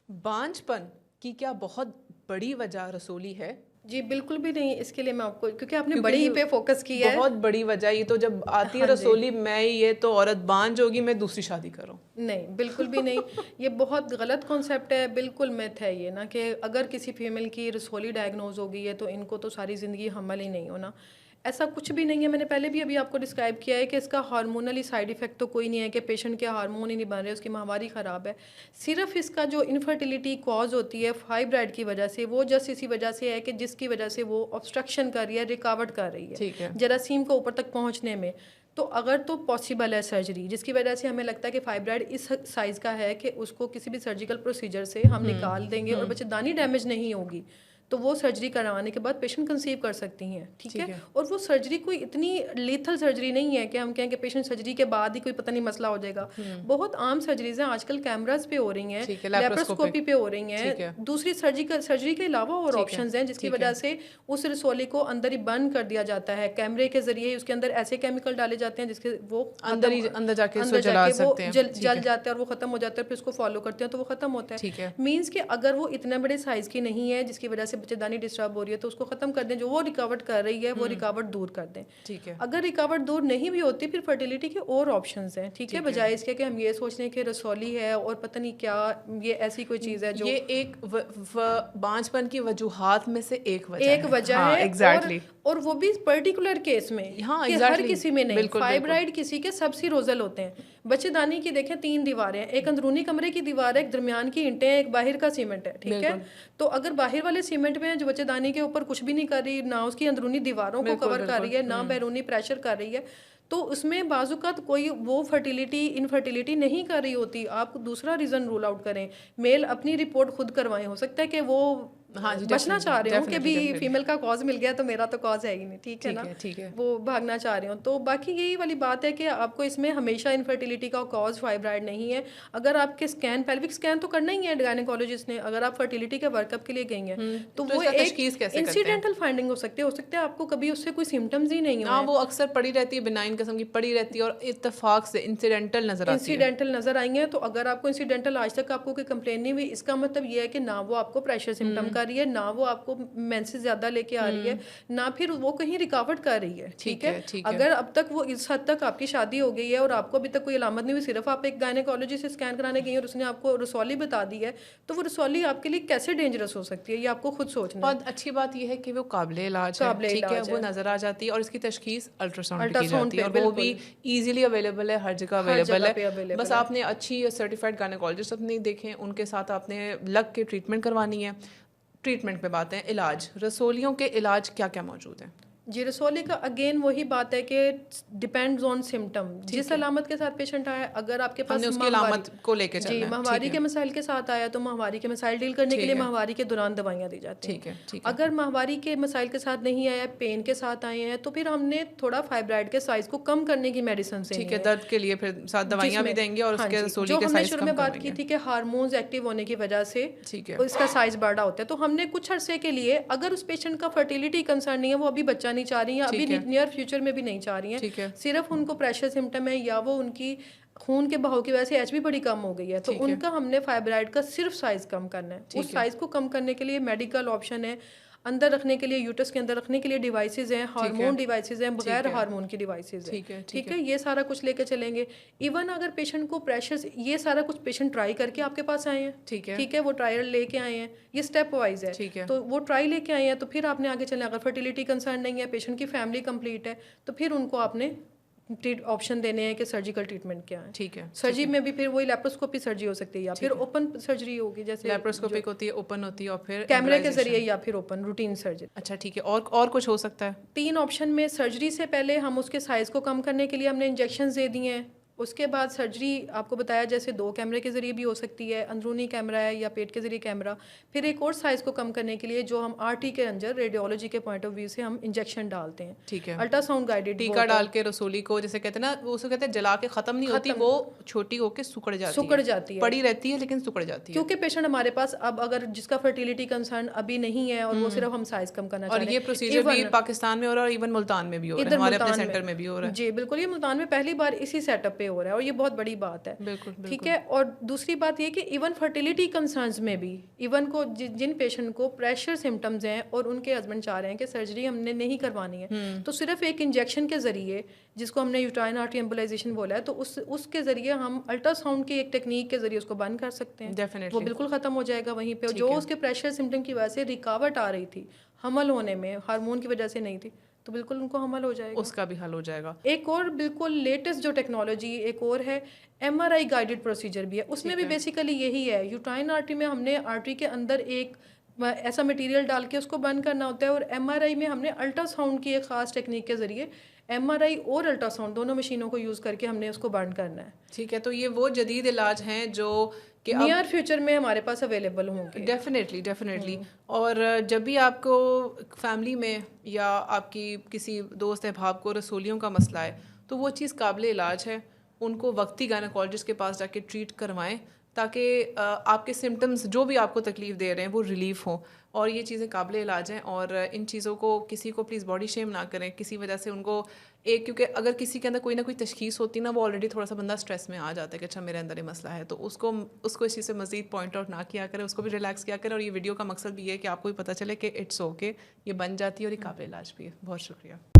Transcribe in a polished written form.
बांझपन की क्या बहुत बड़ी वजह रसोली है? जी बिल्कुल भी नहीं, इसके लिए मैं आपको, क्योंकि आपने क्योंकि बड़ी पे फोकस किया है। बहुत बड़ी वजह ये तो जब आती है हाँ जी। रसोली, मैं ये तो औरत बांझ होगी, मैं दूसरी शादी करूं। नहीं, बिल्कुल भी नहीं। ये बहुत गलत कॉन्सेप्ट है, बिल्कुल मिथ है ये ना, कि अगर किसी फीमेल की रसोली डायग्नोज हो गई है तो इनको तो सारी ज़िंदगी हमल ही नहीं होना। ऐसा कुछ भी नहीं है। मैंने पहले भी अभी आपको डिस्क्राइब किया है कि इसका हार्मोनली साइड इफ़ेक्ट तो कोई नहीं है, कि पेशेंट के हार्मोन ही नहीं बन रहे, उसकी माहवारी ख़राब है। सिर्फ इसका जो इनफर्टिलिटी कॉज होती है फाइब्राइड की वजह से, वो जस्ट इसी वजह से है कि जिसकी वजह से वो ऑब्स्ट्रक्शन कर रही है, रिकावट कर रही है ठीक है। जरासीम को ऊपर तक पहुंचने में। तो अगर तो पॉसिबल है सर्जरी, जिसकी वजह से हमें लगता है कि फाइब्राइड इस साइज़ का है कि उसको किसी भी सर्जिकल प्रोसीजर से हम निकाल देंगे और बच्चेदानी डैमेज नहीं होगी, तो वो सर्जरी करवाने के बाद पेशेंट कंसीव कर सकती हैं। ठीक है। और वो सर्जरी कोई इतनी लीथल सर्जरी नहीं है कि हम कहें कि पेशेंट सर्जरी के बाद ही कोई पता नहीं मसला हो जाएगा। बहुत आम सर्जरीज हैं आजकल, कैमरास पे हो रही हैं, लेप्रोस्कोपी पे हो रही हैं, दूसरी सर्जरी के अलावा और ऑप्शंस हैं, जिसकी वजह से उस रसोली को अंदर ही बंद कर दिया जाता है कैमरे के जरिए। उसके अंदर ऐसे केमिकल डाले जाते हैं जिसके वो अंदर जाके वो जल जाते हैं और वो खत्म हो जाता है, फिर उसको फॉलो करते हैं तो वो खत्म होता है। मीन्स कि अगर वो इतने बड़े साइज की नहीं है जिसकी वजह से बच्चेदानी डिस्टर्ब हो रही है, तो उसको खत्म कर दें। जो वो रिकवर कर रही है वो रिकवर दूर कर दें। ठीक है। अगर रिकवर दूर नहीं भी होती, फिर फर्टिलिटी के और ऑप्शंस हैं। ठीक है, बजाय इसके कि हम ये सोच लें कि रसौली है और पता नहीं क्या, ये ऐसी कोई चीज़ है जो ये एक बांझपन की वजूहात में से एक वजह है। एग्जैक्टली। और वो भी पर्टिकुलर केस में, हाँ, कि हर किसी में नहीं। फाइब्राइड किसी के सबसिरोजल होते हैं। बच्चेदानी की देखें 3 दीवारें हैं, एक अंदरूनी कमरे की दीवार है, एक दरमियान की ईंटें हैं, एक बाहर का सीमेंट है। ठीक है। तो अगर बाहर वाले सीमेंट में जो बच्चेदानी के ऊपर कुछ भी नहीं कर रही, ना उसकी अंदरूनी दीवारों को कवर कर रही है, ना बैरूनी प्रेशर कर रही है, तो उसमें बाजुकात कोई वो फर्टिलिटी इनफर्टिलिटी नहीं कर रही होती। आप दूसरा रीज़न रूल आउट करें, मेल अपनी रिपोर्ट खुद करवाएं। हो सकता है कि वो बचना चाह रहे हो कि भी फीमेल का कॉज मिल गया तो मेरा तो कॉज है ही नहीं। ठीक है ना, वो भागना चाह रहे हो। तो बाकी यही वाली बात है कि आपको इसमें हमेशा इनफर्टिलिटी का कॉज फाइब्राइड नहीं है। अगर आपके स्कैन, पेल्विक स्कैन तो करना ही है गायनेकोलॉजिस्ट ने, अगर आप फर्टिलिटी के वर्कअप के लिए गई हैं तो वो एक इंसिडेंटल फाइंडिंग हो सकती है आपको कभी उससे कोई सिम्टम्स ही नहीं हुए। वो अक्सर पड़ी रहती है, बिनाइन किस्म की पड़ी रहती है और इत्तेफाक से इंसिडेंटल नजर आएंगे। तो अगर आपको इंसिडेंटल आज तक आपको कोई कंप्लेन नहीं हुई, इसका मतलब ये है कि ना वो आपको प्रेशर सिम्टम कर रही है, ना वो आपको मेंसेस ज्यादा लेके आ रही है, ना फिर वो कहीं रिकवर कर रही है। ठीक है। अगर अब तक वो इस हद तक आपकी शादी हो गई है और आपको अभी तक कोई अलामत नहीं हुई, सिर्फ आप एक गायनेकोलॉजिस्ट से स्कैन कराने गई और उसने आपको रसौली बता दी है, तो वो रसौली आपके लिए कैसे डेंजरस हो सकती है, ये आपको खुद सोचना है। और अच्छी बात यह है कि वो काबिल इलाज है। ठीक है, वो नजर आ जाती है और इसकी तशखीस अल्ट्रासाउंड की जाती है और वो भी इजीली अवेलेबल है, हर जगह अवेलेबल है। बस आपने अच्छी सर्टिफाइड गायनेकोलॉजिस्ट अपने देखें, उनके साथ आपने लग के ट्रीटमेंट करवानी है। ट्रीटमेंट पे बात है, इलाज, रसोलियों के इलाज क्या क्या मौजूद है? जी, रसौली का अगेन वही बात है कि डिपेंड्स ऑन सिम्टम। जिस अलामत के साथ पेशेंट आया, अगर आपके पास उसकी अलामत को लेके चलना है, माहवारी के मसाइल के साथ आया तो माहवारी के मसाइल डील करने के लिए माहवारी के दौरान दवाइयाँ दी जाती हैं। ठीक है। अगर माहवारी के मसाइल के साथ नहीं आया, पेन के साथ आए हैं, तो फिर हमने थोड़ा फाइब्राइड के साइज को कम करने की मेडिसिन से, ठीक है, दर्द के लिए फिर साथ दवाइयाँ भी देंगे और उसके रसोली के साइज शुरू में बात की थी कि हार्मोन्स एक्टिव होने की वजह से इसका साइज बड़ा होता है। तो हमने कुछ अरसे के लिए, अगर उस पेशेंट का फर्टिलिटी कंसर्न नहीं है, वो अभी बच्चा नहीं चाह रही है, अभी नियर फ्यूचर में भी नहीं चाह रही हैं, सिर्फ उनको प्रेशर सिम्टम है या वो उनकी खून के बहाव की वजह से एचबी बड़ी कम हो गई है, तो उनका हमने फाइब्राइड का सिर्फ साइज कम करना है। उस साइज को कम करने के लिए मेडिकल ऑप्शन है, अंदर रखने के लिए, यूटस के अंदर रखने के लिए डिवाइसेस हैं, हार्मोन डिवाइसेस हैं, बगैर हार्मोन की डिवाइसेस हैं। ठीक है, ये सारा कुछ लेके चलेंगे। इवन अगर पेशेंट को प्रेशर, ये सारा कुछ पेशेंट ट्राई करके आपके पास आए हैं। ठीक है, वो ट्रायल लेके आए हैं, ये स्टेप वाइज है। तो वो ट्राई लेके आए हैं, तो फिर आपने आगे चलना। अगर फर्टिलिटी कंसर्न नहीं है, पेशेंट की फैमिली कंप्लीट है, तो फिर उनको आपने ऑप्शन देने हैं कि सर्जिकल ट्रीटमेंट क्या है। ठीक है। सर्जरी में भी फिर वही लेप्रोस्कोपी सर्जरी हो सकती है या फिर ओपन सर्जरी होगी, जैसे लेप्रोस्कोपिक होती है, ओपन होती है और फिर कैमरे के जरिए या फिर ओपन रूटीन सर्जरी। अच्छा, ठीक है। और कुछ हो सकता है? 3 ऑप्शन में सर्जरी से पहले हम उसके साइज को कम करने के लिए हमने इंजेक्शन दे दिए हैं। उसके बाद सर्जरी आपको बताया जैसे 2 कैमरे के जरिए भी हो सकती है, अंदरूनी कैमरा है या पेट के जरिए कैमरा। फिर एक और साइज को कम करने के लिए जो हम आरटी के अंदर रेडियोलॉजी के पॉइंट ऑफ व्यू से हम इंजेक्शन डालते हैं। ठीक है, अल्ट्रासाउंड गाइडेड टीका डाल के रसोली को, जैसे कहते हैं ना, वो उसको कहते हैं जला के खत्म नहीं होती, वो छोटी होकर सुकड़ जाती है, पड़ी रहती है लेकिन सुकड़ जाती है। क्योंकि पेशेंट हमारे पास अब अगर जिसका फर्टिलिटी कंसर्न अभी नहीं है और वो सिर्फ हम साइज कम करना चाह रहे हैं, और ये प्रोसीजर भी पाकिस्तान में हो रहा है और इवन मुल्तान में भी हो रहा है, हमारे अपने सेंटर में भी हो रहा है। जी बिल्कुल, ये मुल्तान में पहली बार इसी सेटअप पे हो रहा है, और ये बहुत बड़ी बात है। बिल्कुल, ठीक है। और दूसरी बात ये कि इवन फर्टिलिटी कंसर्न्स में भी इवन को जिन पेशेंट को प्रेशर सिम्टम्स हैं और उनके हस्बैंड चाह रहे हैं कि सर्जरी हमने नहीं करवानी है, तो सिर्फ एक इंजेक्शन के ज़रिए, जिसको हमने यूट्राइन आर्टरी एम्बोलाइजेशन बोला है, तो उसके ज़रिए हम अल्ट्रासाउंड की एक टेक्निक के ज़रिए उसको बंद कर सकते हैं। डेफिनेटली वो बिल्कुल ख़त्म हो जाएगा वहीं पे। जो उसके प्रेशर सिम्टम की वजह से रिकावट आ रही थी हमल होने में, हार्मोन की वजह से नहीं थी, तो बिल्कुल उनको हमल हो जाएगा, उसका भी हल हो जाएगा। एक और बिल्कुल लेटेस्ट जो टेक्नोलॉजी एक और है, MRI गाइडेड प्रोसीजर भी है। उसमें भी बेसिकली यही है, यूट्राइन आर्टरी में हमने आर्टरी के अंदर एक ऐसा मटेरियल डाल के उसको बंद करना होता है, और MRI में हमने अल्ट्रासाउंड की एक ख़ास टेक्निक के ज़रिए MRI और अल्ट्रासाउंड दोनों मशीनों को यूज़ करके हमने उसको बंद करना है। ठीक है, तो ये वो जदीद इलाज हैं जो कि नियर फ्यूचर में हमारे पास अवेलेबल होंगे। डेफिनेटली। और जब भी आपको फैमिली में या आपकी किसी दोस्त है भाव को रसोलियों का मसला है, तो वो चीज़ काबिल इलाज है। उनको वक्ती गायनेकोलॉजिस्ट के पास जाके ट्रीट करवाएं, ताकि आपके सिम्टम्स जो भी आपको तकलीफ़ दे रहे हैं वो रिलीफ हो। और ये चीज़ें काबिल इलाज हैं, और इन चीज़ों को किसी को प्लीज़ बॉडी शेम ना करें किसी वजह से उनको क्योंकि अगर किसी के अंदर कोई ना कोई तशखीस होती ना, वो ऑलरेडी थोड़ा सा बंदा स्ट्रेस में आ जाता है कि अच्छा मेरे अंदर ये मसला है, तो उसको इस चीज़ से मज़ीद पॉइंट आउट ना किया करें, उसको भी रिलैक्स किया करें। और ये वीडियो का मकसद भी है कि आपको भी पता चले कि इट्स ओके, ये बन जाती है और ये काबिल इलाज भी है। बहुत शुक्रिया।